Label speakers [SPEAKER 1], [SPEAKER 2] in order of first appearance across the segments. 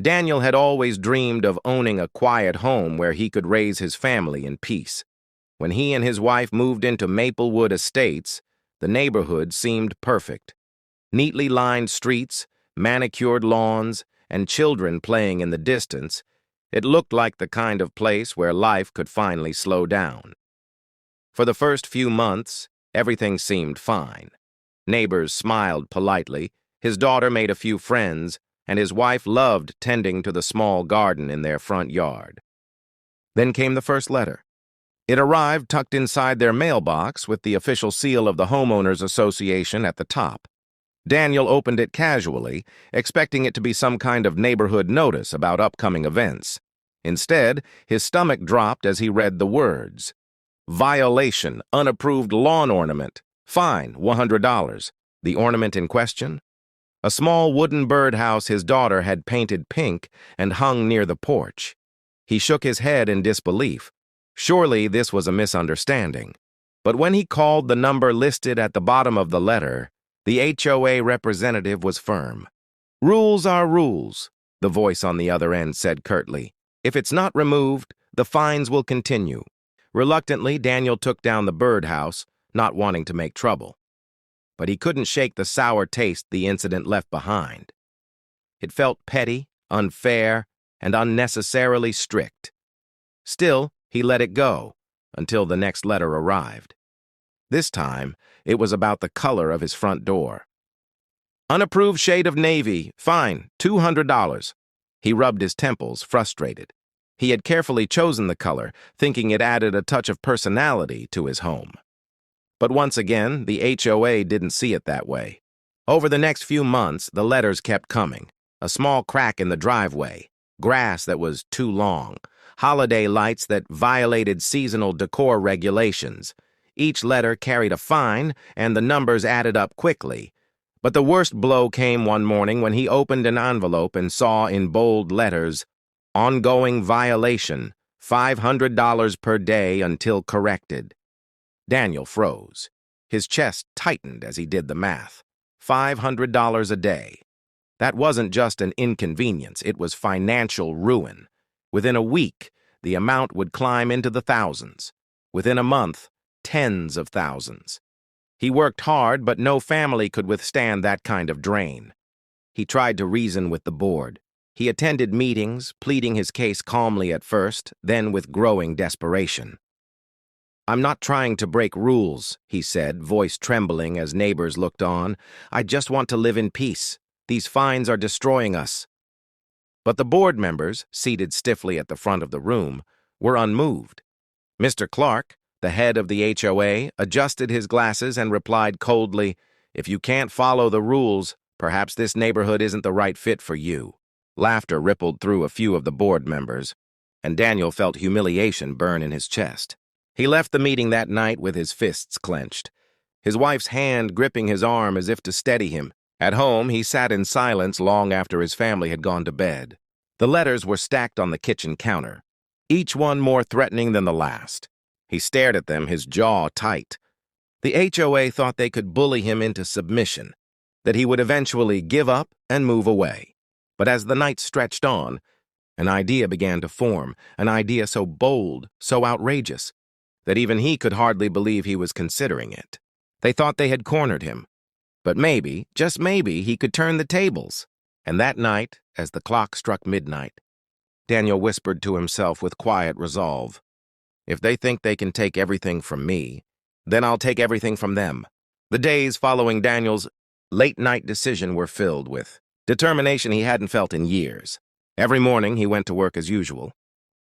[SPEAKER 1] Daniel had always dreamed of owning a quiet home where he could raise his family in peace. When he and his wife moved into Maplewood Estates, the neighborhood seemed perfect. Neatly lined streets, manicured lawns, and children playing in the distance, it looked like the kind of place where life could finally slow down. For the first few months, everything seemed fine. Neighbors smiled politely, his daughter made a few friends, and his wife loved tending to the small garden in their front yard. Then came the first letter. It arrived tucked inside their mailbox with the official seal of the Homeowners Association at the top. Daniel opened it casually, expecting it to be some kind of neighborhood notice about upcoming events. Instead, his stomach dropped as he read the words. Violation, unapproved lawn ornament. Fine, $100. The ornament in question? A small wooden birdhouse his daughter had painted pink and hung near the porch. He shook his head in disbelief. Surely this was a misunderstanding. But when he called the number listed at the bottom of the letter, the HOA representative was firm. Rules are rules, the voice on the other end said curtly. If it's not removed, the fines will continue. Reluctantly, Daniel took down the birdhouse, not wanting to make trouble. But he couldn't shake the sour taste the incident left behind. It felt petty, unfair, and unnecessarily strict. Still, he let it go until the next letter arrived. This time, it was about the color of his front door. Unapproved shade of navy, fine, $200. He rubbed his temples, frustrated. He had carefully chosen the color, thinking it added a touch of personality to his home. But once again, the HOA didn't see it that way. Over the next few months, the letters kept coming. A small crack in the driveway, grass that was too long, holiday lights that violated seasonal decor regulations. Each letter carried a fine, and the numbers added up quickly. But the worst blow came one morning when he opened an envelope and saw in bold letters, Ongoing violation, $500 per day until corrected. Daniel froze. His chest tightened as he did the math. $500 a day. That wasn't just an inconvenience, it was financial ruin. Within a week, the amount would climb into the thousands. Within a month, tens of thousands. He worked hard, but no family could withstand that kind of drain. He tried to reason with the board. He attended meetings, pleading his case calmly at first, then with growing desperation. I'm not trying to break rules, he said, voice trembling as neighbors looked on. I just want to live in peace. These fines are destroying us. But the board members, seated stiffly at the front of the room, were unmoved. Mr. Clark, the head of the HOA, adjusted his glasses and replied coldly, If you can't follow the rules, perhaps this neighborhood isn't the right fit for you. Laughter rippled through a few of the board members, and Daniel felt humiliation burn in his chest. He left the meeting that night with his fists clenched, his wife's hand gripping his arm as if to steady him. At home, he sat in silence long after his family had gone to bed. The letters were stacked on the kitchen counter, each one more threatening than the last. He stared at them, his jaw tight. The HOA thought they could bully him into submission, that he would eventually give up and move away. But as the night stretched on, an idea began to form, an idea so bold, so outrageous, that even he could hardly believe he was considering it. They thought they had cornered him. But maybe, just maybe, he could turn the tables. And that night, as the clock struck midnight, Daniel whispered to himself with quiet resolve, If they think they can take everything from me, then I'll take everything from them. The days following Daniel's late-night decision were filled with determination he hadn't felt in years. Every morning he went to work as usual.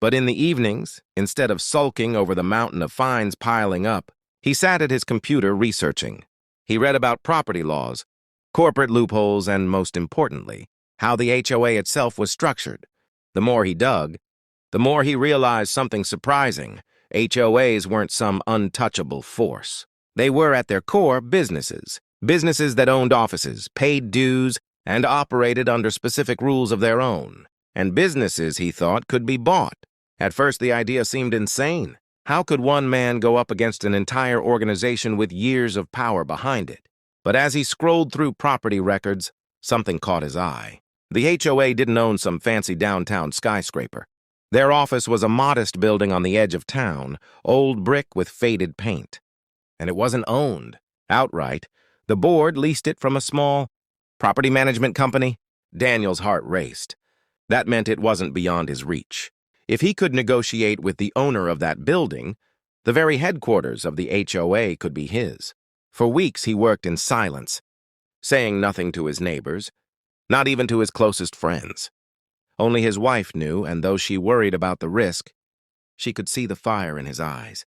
[SPEAKER 1] But in the evenings, instead of sulking over the mountain of fines piling up, he sat at his computer researching. He read about property laws, corporate loopholes, and most importantly, how the HOA itself was structured. The more he dug, the more he realized something surprising. HOAs weren't some untouchable force. They were at their core businesses that owned offices, paid dues, and operated under specific rules of their own. And businesses, he thought, could be bought. At first, the idea seemed insane. How could one man go up against an entire organization with years of power behind it? But as he scrolled through property records, something caught his eye. The HOA didn't own some fancy downtown skyscraper. Their office was a modest building on the edge of town, old brick with faded paint. And it wasn't owned outright. The board leased it from a small property management company. Daniel's heart raced. That meant it wasn't beyond his reach. If he could negotiate with the owner of that building, the very headquarters of the HOA could be his. For weeks he worked in silence, saying nothing to his neighbors, not even to his closest friends. Only his wife knew, and though she worried about the risk, she could see the fire in his eyes.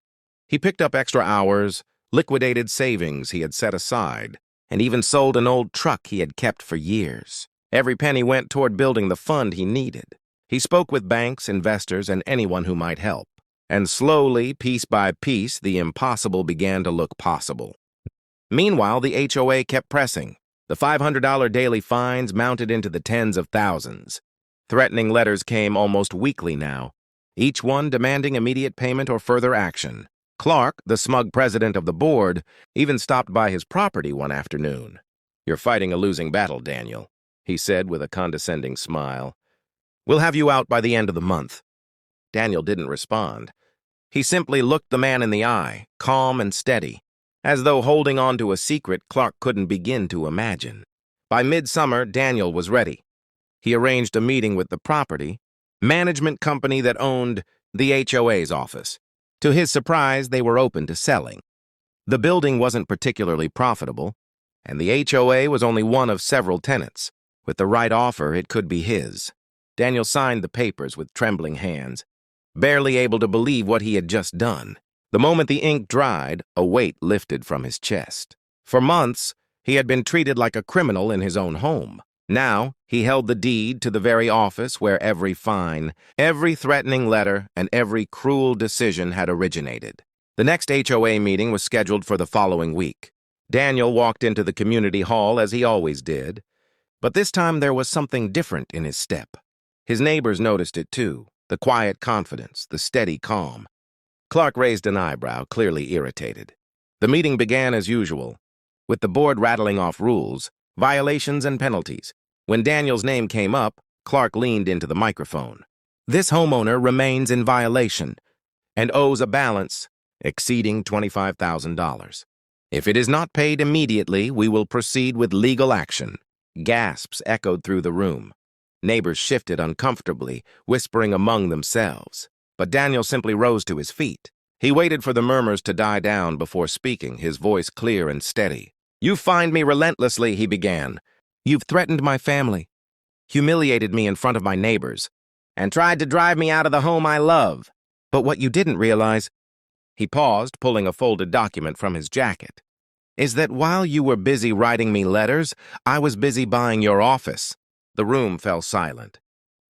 [SPEAKER 1] He picked up extra hours, liquidated savings he had set aside, and even sold an old truck he had kept for years. Every penny went toward building the fund he needed. He spoke with banks, investors, and anyone who might help. And slowly, piece by piece, the impossible began to look possible. Meanwhile, the HOA kept pressing. The $500 daily fines mounted into the tens of thousands. Threatening letters came almost weekly now, each one demanding immediate payment or further action. Clark, the smug president of the board, even stopped by his property one afternoon. "You're fighting a losing battle, Daniel," he said with a condescending smile. "We'll have you out by the end of the month." Daniel didn't respond. He simply looked the man in the eye, calm and steady, as though holding on to a secret Clark couldn't begin to imagine. By midsummer, Daniel was ready. He arranged a meeting with the property management company that owned the HOA's office. To his surprise, they were open to selling. The building wasn't particularly profitable, and the HOA was only one of several tenants. With the right offer, it could be his. Daniel signed the papers with trembling hands, barely able to believe what he had just done. The moment the ink dried, a weight lifted from his chest. For months, he had been treated like a criminal in his own home. Now, he held the deed to the very office where every fine, every threatening letter, and every cruel decision had originated. The next HOA meeting was scheduled for the following week. Daniel walked into the community hall as he always did, but this time there was something different in his step. His neighbors noticed it too, the quiet confidence, the steady calm. Clark raised an eyebrow, clearly irritated. The meeting began as usual, with the board rattling off rules, violations, and penalties. When Daniel's name came up, Clark leaned into the microphone. "This homeowner remains in violation and owes a balance exceeding $25,000. If it is not paid immediately, we will proceed with legal action." Gasps echoed through the room. Neighbors shifted uncomfortably, whispering among themselves. But Daniel simply rose to his feet. He waited for the murmurs to die down before speaking, his voice clear and steady. "You find me relentlessly," he began. "You've threatened my family, humiliated me in front of my neighbors, and tried to drive me out of the home I love. But what you didn't realize," he paused, pulling a folded document from his jacket, "is that while you were busy writing me letters, I was busy buying your office." The room fell silent.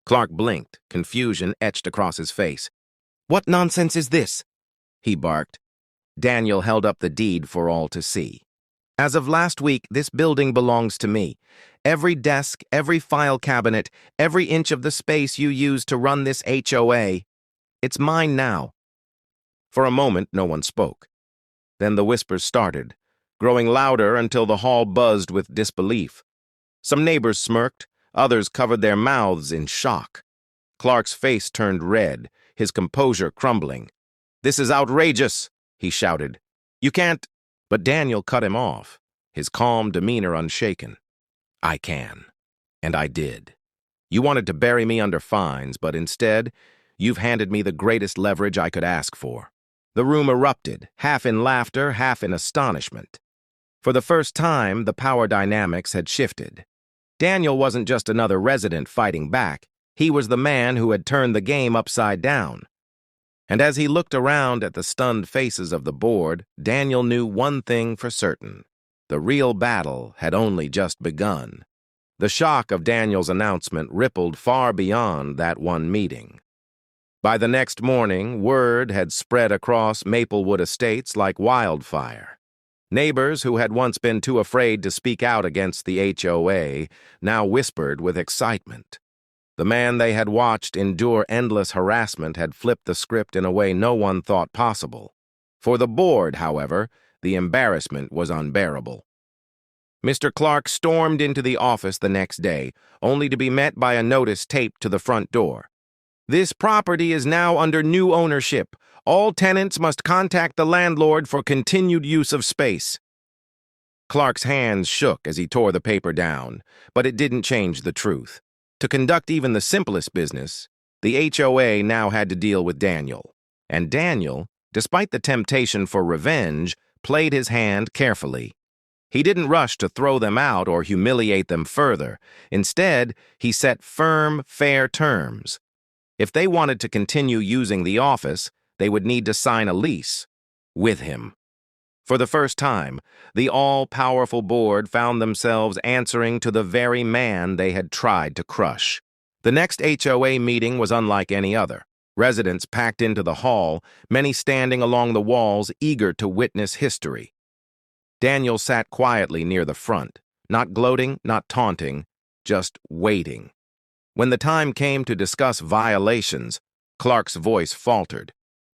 [SPEAKER 1] Clark blinked, confusion etched across his face. "What nonsense is this?" he barked. Daniel held up the deed for all to see. "As of last week, this building belongs to me. Every desk, every file cabinet, every inch of the space you use to run this HOA, it's mine now." For a moment, no one spoke. Then the whispers started, growing louder until the hall buzzed with disbelief. Some neighbors smirked, others covered their mouths in shock. Clark's face turned red, his composure crumbling. "This is outrageous," he shouted. "You can't—" But Daniel cut him off, his calm demeanor unshaken. "I can. And I did. You wanted to bury me under fines, but instead, you've handed me the greatest leverage I could ask for." The room erupted, half in laughter, half in astonishment. For the first time, the power dynamics had shifted. Daniel wasn't just another resident fighting back. He was the man who had turned the game upside down. And as he looked around at the stunned faces of the board, Daniel knew one thing for certain. The real battle had only just begun. The shock of Daniel's announcement rippled far beyond that one meeting. By the next morning, word had spread across Maplewood Estates like wildfire. Neighbors who had once been too afraid to speak out against the HOA now whispered with excitement. The man they had watched endure endless harassment had flipped the script in a way no one thought possible. For the board, however, the embarrassment was unbearable. Mr. Clark stormed into the office the next day, only to be met by a notice taped to the front door. This property is now under new ownership. All tenants must contact the landlord for continued use of space. Clark's hands shook as he tore the paper down, but it didn't change the truth. To conduct even the simplest business, the HOA now had to deal with Daniel. And Daniel, despite the temptation for revenge, played his hand carefully. He didn't rush to throw them out or humiliate them further. Instead, he set firm, fair terms. If they wanted to continue using the office, they would need to sign a lease with him. For the first time, the all-powerful board found themselves answering to the very man they had tried to crush. The next HOA meeting was unlike any other. Residents packed into the hall, many standing along the walls eager to witness history. Daniel sat quietly near the front, not gloating, not taunting, just waiting. When the time came to discuss violations, Clark's voice faltered.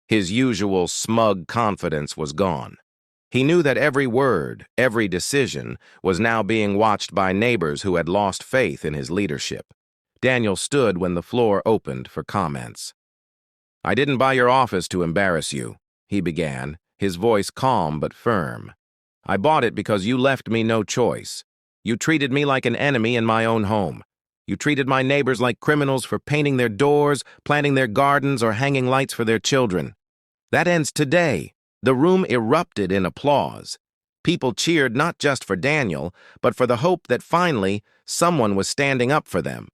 [SPEAKER 1] His usual smug confidence was gone. He knew that every word, every decision, was now being watched by neighbors who had lost faith in his leadership. Daniel stood when the floor opened for comments. "I didn't buy your office to embarrass you," he began, his voice calm but firm. "I bought it because you left me no choice. You treated me like an enemy in my own home. You treated my neighbors like criminals for painting their doors, planting their gardens, or hanging lights for their children. That ends today." The room erupted in applause. People cheered not just for Daniel, but for the hope that finally someone was standing up for them.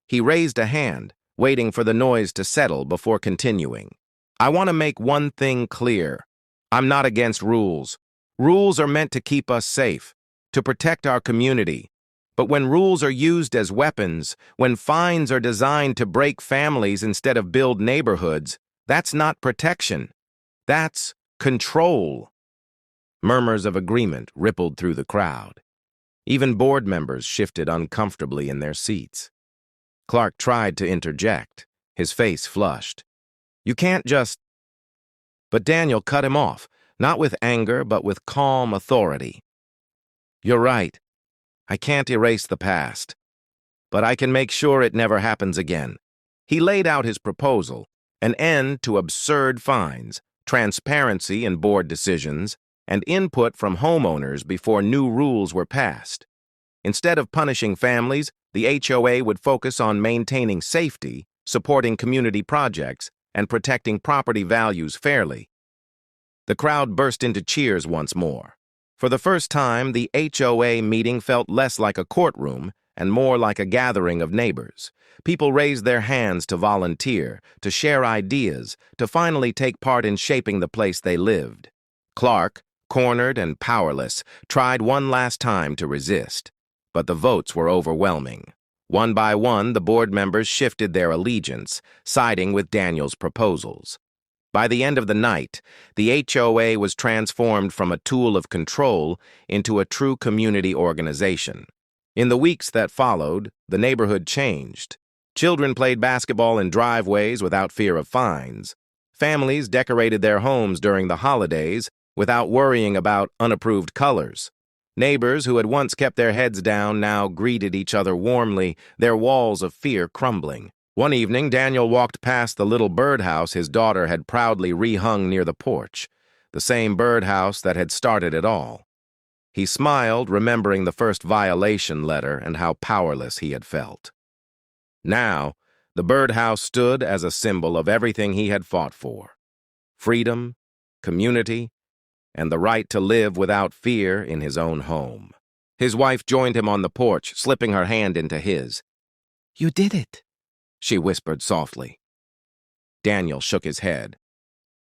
[SPEAKER 1] He raised a hand, waiting for the noise to settle before continuing. "I want to make one thing clear. I'm not against rules. Rules are meant to keep us safe, to protect our community. But when rules are used as weapons, when fines are designed to break families instead of build neighborhoods, that's not protection. That's control." Murmurs of agreement rippled through the crowd. Even board members shifted uncomfortably in their seats. Clark tried to interject, his face flushed. "You can't just—" But Daniel cut him off, not with anger, but with calm authority. "You're right. I can't erase the past. But I can make sure it never happens again." He laid out his proposal, an end to absurd fines, transparency in board decisions, and input from homeowners before new rules were passed. Instead of punishing families, the HOA would focus on maintaining safety, supporting community projects, and protecting property values fairly. The crowd burst into cheers once more. For the first time, the HOA meeting felt less like a courtroom and more like a gathering of neighbors. People raised their hands to volunteer, to share ideas, to finally take part in shaping the place they lived. Clark, cornered and powerless, tried one last time to resist, but the votes were overwhelming. One by one, the board members shifted their allegiance, siding with Daniel's proposals. By the end of the night, the HOA was transformed from a tool of control into a true community organization. In the weeks that followed, the neighborhood changed. Children played basketball in driveways without fear of fines. Families decorated their homes during the holidays without worrying about unapproved colors. Neighbors who had once kept their heads down now greeted each other warmly, their walls of fear crumbling. One evening, Daniel walked past the little birdhouse his daughter had proudly rehung near the porch, the same birdhouse that had started it all. He smiled, remembering the first violation letter and how powerless he had felt. Now, the birdhouse stood as a symbol of everything he had fought for: freedom, community, and the right to live without fear in his own home. His wife joined him on the porch, slipping her hand into his. "You did it," she whispered softly. Daniel shook his head.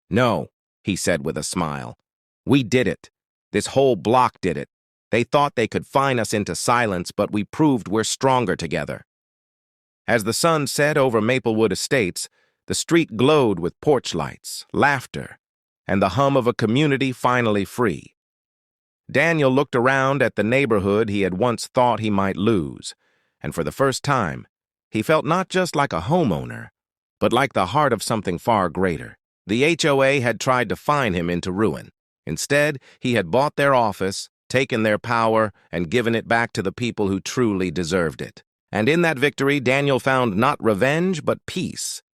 [SPEAKER 1] "No," he said with a smile. "We did it. This whole block did it. They thought they could fine us into silence, but we proved we're stronger together." As the sun set over Maplewood Estates, the street glowed with porch lights, laughter, and the hum of a community finally free. Daniel looked around at the neighborhood he had once thought he might lose, and for the first time, he felt not just like a homeowner, but like the heart of something far greater. The HOA had tried to fine him into ruin. Instead, he had bought their office, taken their power and given it back to the people who truly deserved it. And in that victory, Daniel found not revenge, but peace.